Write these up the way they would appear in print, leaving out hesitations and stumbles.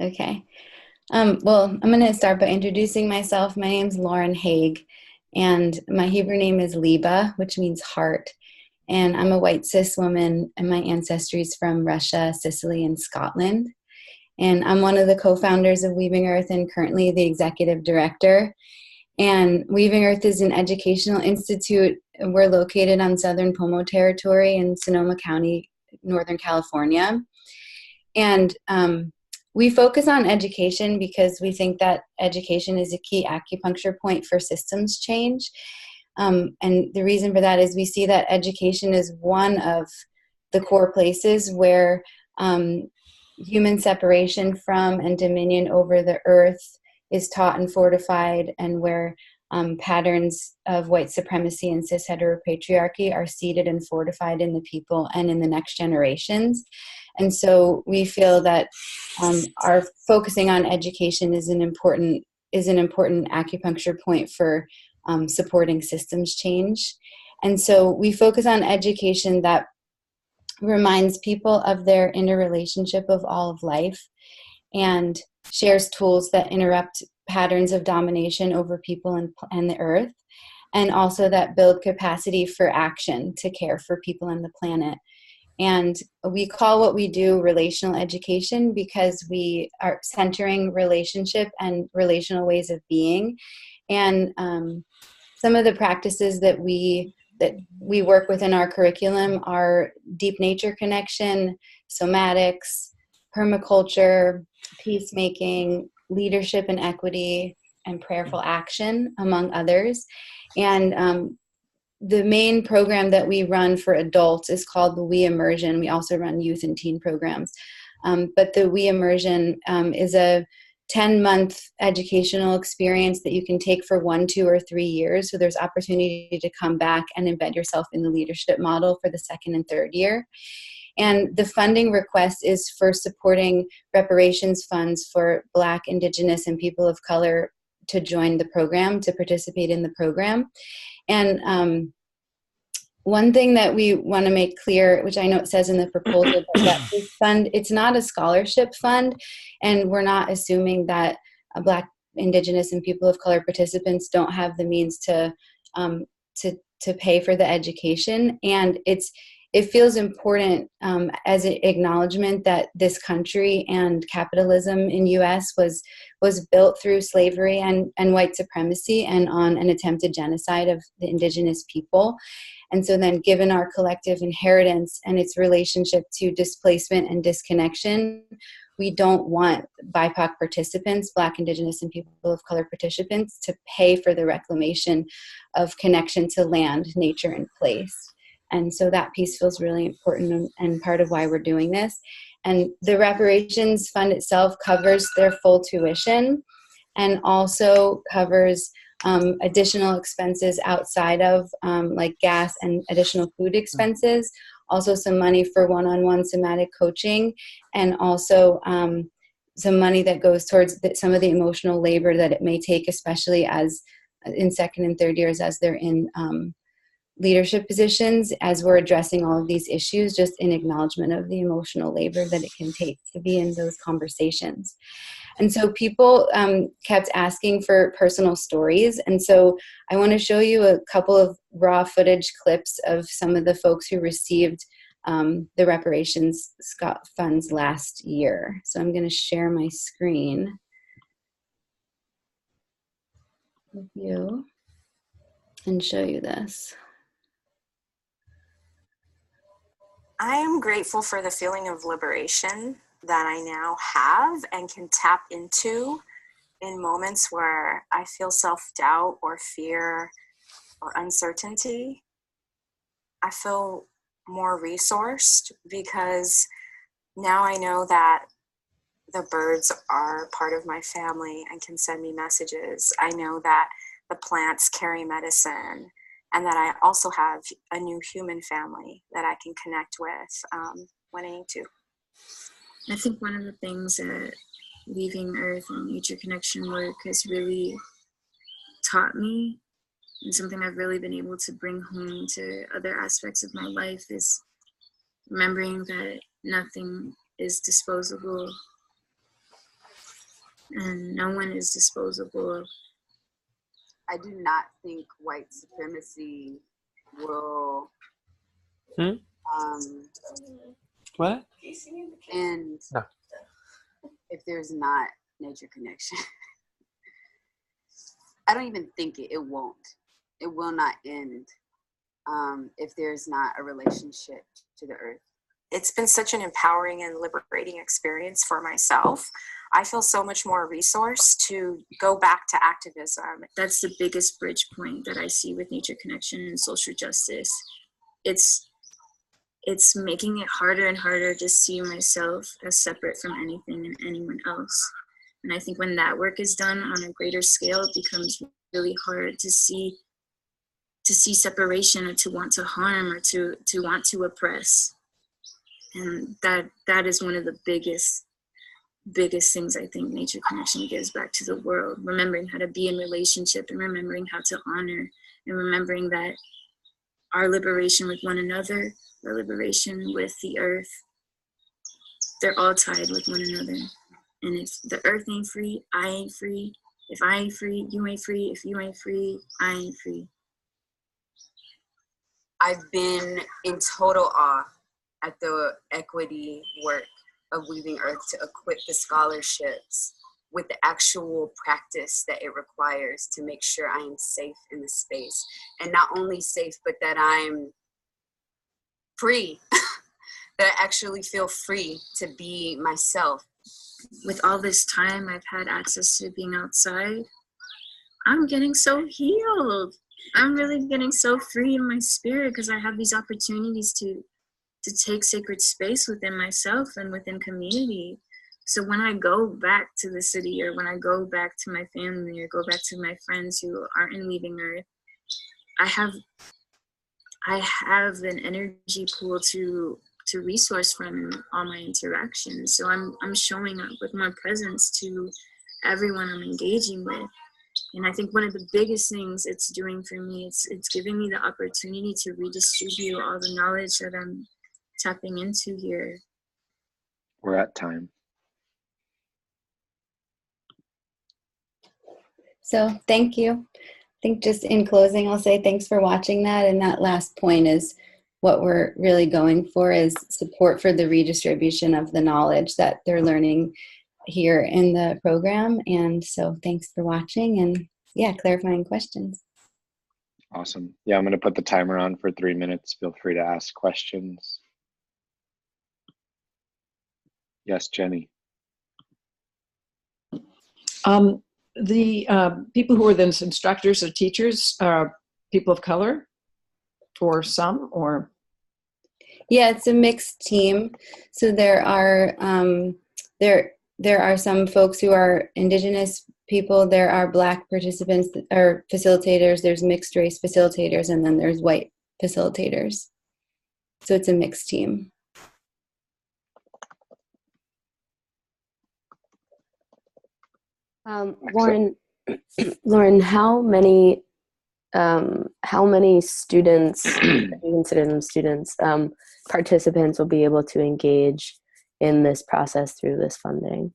Okay. Well, I'm going to start by introducing myself. My name's Lauren Hage, and my Hebrew name is Liba, which means heart. And I'm a white cis woman, and my ancestry is from Russia, Sicily, and Scotland. And I'm one of the co-founders of Weaving Earth and currently the executive director. And Weaving Earth is an educational institute. We're located on Southern Pomo Territory in Sonoma County, Northern California. And we focus on education because we think that education is a key acupuncture point for systems change. And the reason for that is we see that education is one of the core places where human separation from and dominion over the earth is taught and fortified, and where patterns of white supremacy and cis heteropatriarchy are seated and fortified in the people and in the next generations. And so we feel that our focusing on education is an important acupuncture point for supporting systems change. And so we focus on education that reminds people of their interrelationship of all of life and shares tools that interrupt patterns of domination over people and the earth, and also that build capacity for action to care for people and the planet. And we call what we do relational education because we are centering relationship and relational ways of being. And some of the practices that we work with in our curriculum are deep nature connection, somatics, permaculture, peacemaking, leadership and equity, and prayerful action, among others. And the main program that we run for adults is called the We Immersion. We also run youth and teen programs. But the We Immersion is a 10-month educational experience that you can take for 1, 2, or 3 years. So there's opportunity to come back and embed yourself in the leadership model for the 2nd and 3rd year. And the funding request is for supporting reparations funds for Black, Indigenous, and people of color to join the program, to participate in the program. And one thing that we want to make clear, which I know it says in the proposal, that this fund, it's not a scholarship fund, and we're not assuming that Black, Indigenous, and people of color participants don't have the means to pay for the education. And it feels important as an acknowledgement that this country and capitalism in U.S. was built through slavery and white supremacy and on an attempted genocide of the indigenous people. And so then, given our collective inheritance and its relationship to displacement and disconnection, we don't want BIPOC participants, Black, Indigenous, and people of color participants, to pay for the reclamation of connection to land, nature, and place. And so that piece feels really important and part of why we're doing this. And the reparations fund itself covers their full tuition and also covers additional expenses outside of like gas and additional food expenses, also some money for one-on-one somatic coaching, and also some money that goes towards some of the emotional labor that it may take, especially as in 2nd and 3rd years as they're in leadership positions, as we're addressing all of these issues, just in acknowledgement of the emotional labor that it can take to be in those conversations. And so people kept asking for personal stories. And so I want to show you a couple of raw footage clips of some of the folks who received the reparations funds last year. So I'm going to share my screen with you and show you this. I am grateful for the feeling of liberation that I now have and can tap into in moments where I feel self-doubt or fear or uncertainty. I feel more resourced because now I know that the birds are part of my family and can send me messages. I know that the plants carry medicine, and that I also have a new human family that I can connect with when I need to. I think one of the things that Weaving Earth and nature connection work has really taught me, and something I've really been able to bring home to other aspects of my life, is remembering that nothing is disposable and no one is disposable. I do not think white supremacy will What? end No. if there's not nature connection. I don't even think it won't. It will not end if there's not a relationship to the earth. It's been such an empowering and liberating experience for myself. I feel so much more resourced to go back to activism. That's the biggest bridge point that I see with nature connection and social justice. It's making it harder and harder to see myself as separate from anything and anyone else. And I think when that work is done on a greater scale, it becomes really hard to see separation or to want to harm or to want to oppress. And that is one of the biggest things I think nature connection gives back to the world. Remembering how to be in relationship and remembering how to honor and remembering that our liberation with one another, our liberation with the earth, they're all tied with one another. And if the earth ain't free, I ain't free. If I ain't free, you ain't free. If you ain't free, I ain't free. I've been in total awe at the equity work of Weaving Earth to equip the scholarships with the actual practice that it requires to make sure I am safe in the space. And not only safe, but that I'm free, that I actually feel free to be myself. With all this time I've had access to being outside, I'm getting so healed. I'm really getting so free in my spirit because I have these opportunities to take sacred space within myself and within community. So when I go back to the city or when I go back to my family or go back to my friends who aren't in Weaving Earth, I have an energy pool to resource from in all my interactions. So I'm showing up with more presence to everyone I'm engaging with. And I think one of the biggest things it's doing for me, it's giving me the opportunity to redistribute all the knowledge that I'm tapping into here. We're at time. So thank you. I think just in closing, I'll say thanks for watching that. And that last point is what we're really going for, is support for the redistribution of the knowledge that they're learning here in the program. And so thanks for watching, and yeah, clarifying questions. Awesome. Yeah, I'm going to put the timer on for 3 minutes. Feel free to ask questions. Yes, Jenny. The people who are then instructors or teachers are people of color, or some, or? Yeah, it's a mixed team. So there are some folks who are Indigenous people. There are Black participants or facilitators. There's mixed race facilitators, and then there's white facilitators. So it's a mixed team. Lauren, how many students, if you consider them students, participants will be able to engage in this process through this funding?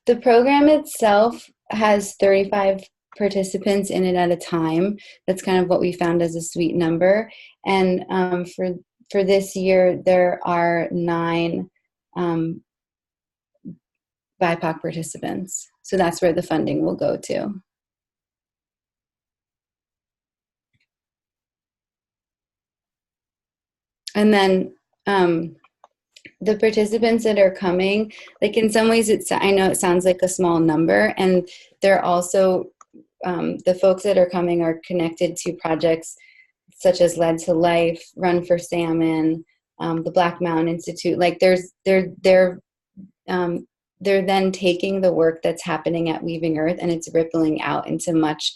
The program itself has 35 participants in it at a time. That's kind of what we found as a sweet number. And for this year, there are 9 BIPOC participants. So that's where the funding will go to. And then the participants that are coming, like in some ways, I know it sounds like a small number, and they're also, the folks that are coming are connected to projects such as Led to Life, Run for Salmon, the Black Mountain Institute. Like they're then taking the work that's happening at Weaving Earth, and it's rippling out into much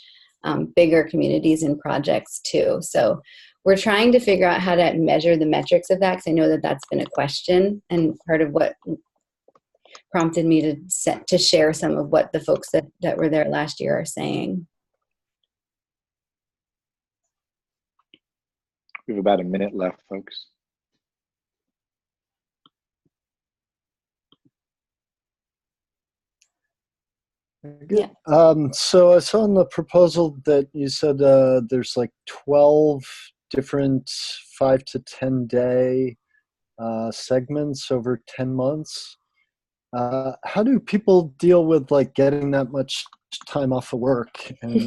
bigger communities and projects too. So we're trying to figure out how to measure the metrics of that, because I know that that's been a question, and part of what prompted me to share some of what the folks that were there last year are saying. We have about a minute left, folks. Yeah. So I saw in the proposal that you said there's like 12 different 5 to 10 day segments over 10 months. How do people deal with like getting that much time off of work and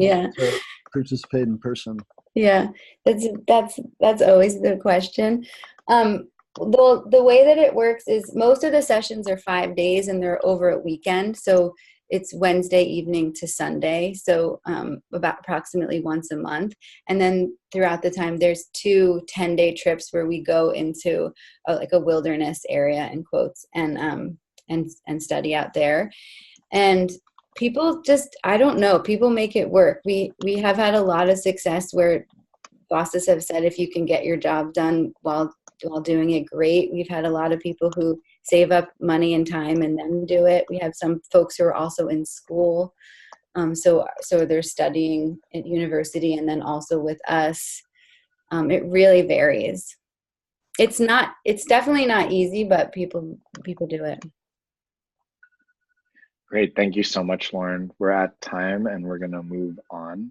Yeah. to participate in person? Yeah, that's always the question. The way that it works is most of the sessions are 5 days and they're over a weekend. So it's Wednesday evening to Sunday. So about approximately once a month. And then throughout the time, there's 2 10-day trips where we go into like a wilderness area in quotes and study out there. And people just, I don't know, people make it work. We have had a lot of success where bosses have said if you can get your job done while doing it, great. We've had a lot of people who save up money and time and then do it. We have some folks who are also in school, so they're studying at university and then also with us. It really varies. It's definitely not easy, but people do it. Great. Thank you so much, Lauren. We're at time and we're going to move on.